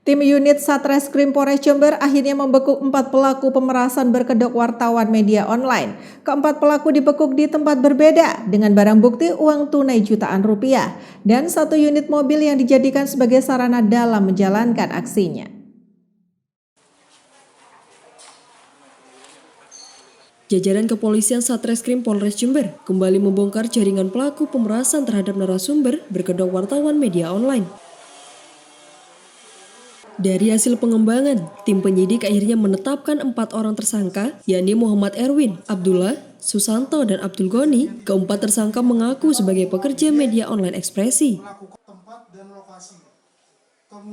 Tim unit Satreskrim Polres Jember akhirnya membekuk 4 pelaku pemerasan berkedok wartawan media online. Keempat pelaku dibekuk di tempat berbeda dengan barang bukti uang tunai jutaan rupiah dan 1 unit mobil yang dijadikan sebagai sarana dalam menjalankan aksinya. Jajaran kepolisian Satreskrim Polres Jember kembali membongkar jaringan pelaku pemerasan terhadap narasumber berkedok wartawan media online. Dari hasil pengembangan, tim penyidik akhirnya menetapkan 4 orang tersangka, yakni Muhammad Erwin, Abdullah, Susanto, dan Abdul Goni. Keempat tersangka mengaku sebagai pekerja media online ekspresi.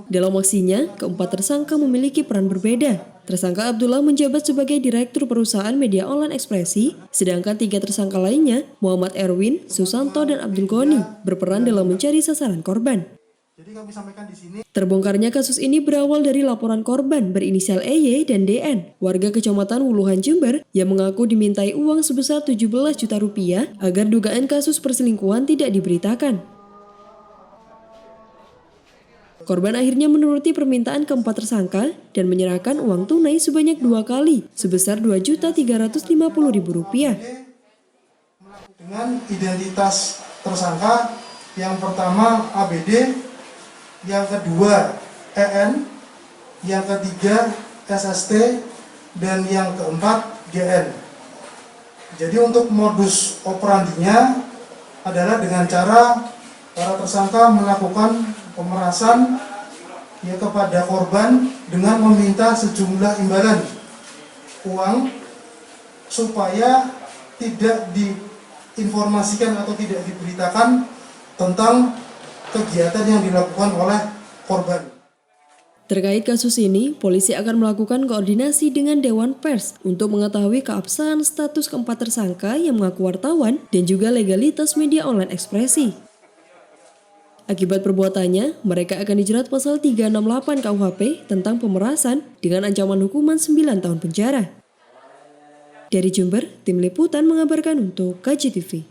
Dalam aksinya, keempat tersangka memiliki peran berbeda. Tersangka Abdullah menjabat sebagai direktur perusahaan media online ekspresi, sedangkan 3 tersangka lainnya, Muhammad Erwin, Susanto, dan Abdul Goni, berperan dalam mencari sasaran korban. Terbongkarnya kasus ini berawal dari laporan korban berinisial EY dan DN, warga Kecamatan Wuluhan Jember, yang mengaku dimintai uang sebesar 17 juta rupiah agar dugaan kasus perselingkuhan tidak diberitakan. Korban akhirnya menuruti permintaan keempat tersangka dan menyerahkan uang tunai sebanyak 2 kali sebesar Rp2.350.000. Dengan identitas tersangka yang pertama ABD, yang kedua EN, yang ketiga SST, dan yang keempat GN. Jadi untuk modus operandinya adalah dengan cara para tersangka melakukan pemerasan kepada korban dengan meminta sejumlah imbalan uang supaya tidak diinformasikan atau tidak diberitakan tentang kegiatan yang dilakukan oleh korban. Terkait kasus ini, polisi akan melakukan koordinasi dengan Dewan Pers untuk mengetahui keabsahan status keempat tersangka yang mengaku wartawan dan juga legalitas media online ekspresi. Akibat perbuatannya, mereka akan dijerat pasal 368 KUHP tentang pemerasan dengan ancaman hukuman 9 tahun penjara. Dari Jember, Tim Liputan mengabarkan untuk KJTV.